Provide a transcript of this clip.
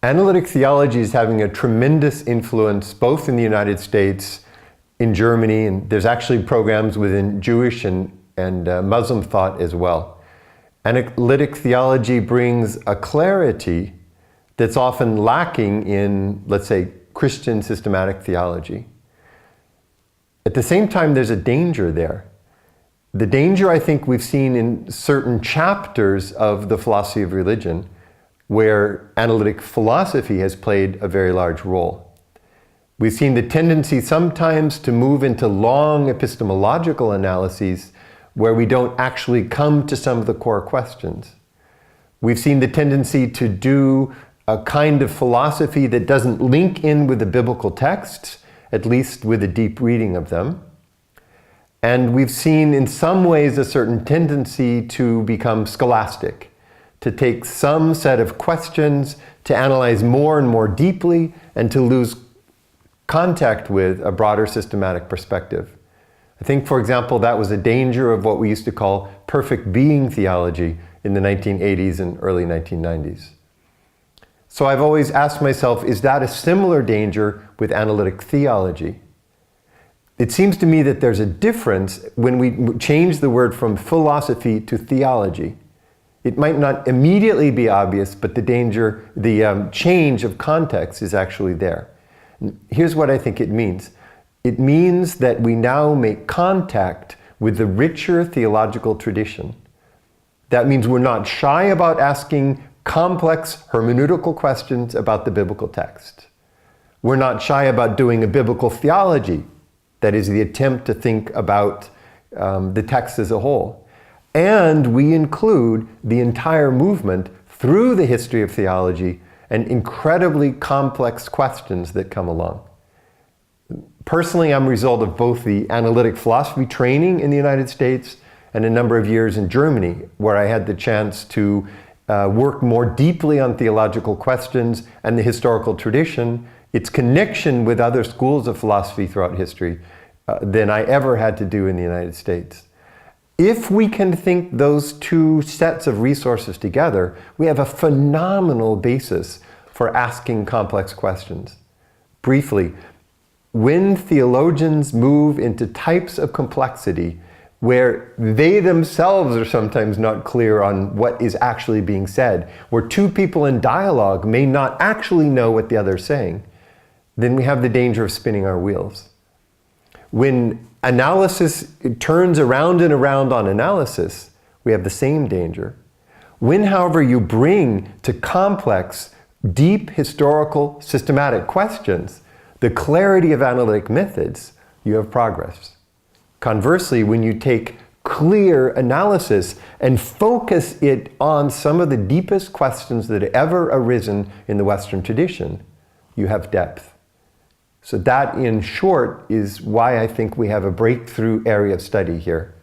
Analytic theology is having a tremendous influence both in the United States, in Germany, and there's actually programs within Jewish and Muslim thought as well. Analytic theology brings a clarity that's often lacking in, let's say, Christian systematic theology. At the same time, there's a danger there. The danger, I think, we've seen in certain chapters of the philosophy of religion, where analytic philosophy has played a very large role. We've seen the tendency sometimes to move into long epistemological analyses where we don't actually come to some of the core questions. We've seen the tendency to do a kind of philosophy that doesn't link in with the biblical texts, at least with a deep reading of them. And we've seen in some ways a certain tendency to become scholastic, to take some set of questions, to analyze more and more deeply, and to lose contact with a broader systematic perspective. I think, for example, that was a danger of what we used to call perfect being theology in the 1980s and early 1990s. So I've always asked myself, is that a similar danger with analytic theology? It seems to me that there's a difference when we change the word from philosophy to theology. It might not immediately be obvious, but the change of context is actually there. Here's what I think it means. It means that we now make contact with the richer theological tradition. That means we're not shy about asking complex hermeneutical questions about the biblical text. We're not shy about doing a biblical theology, that is the attempt to think about the text as a whole. And we include the entire movement through the history of theology and incredibly complex questions that come along. Personally, I'm a result of both the analytic philosophy training in the United States and a number of years in Germany, where I had the chance to work more deeply on theological questions and the historical tradition, its connection with other schools of philosophy throughout history, than I ever had to do in the United States. If we can think those two sets of resources together, we have a phenomenal basis for asking complex questions. Briefly, when theologians move into types of complexity where they themselves are sometimes not clear on what is actually being said, where two people in dialogue may not actually know what the other is saying, then we have the danger of spinning our wheels. When analysis turns around and around on analysis, we have the same danger. When, however, you bring to complex, deep historical, systematic questions the clarity of analytic methods, you have progress. Conversely, when you take clear analysis and focus it on some of the deepest questions that have ever arisen in the Western tradition, you have depth. So that, in short, is why I think we have a breakthrough area of study here.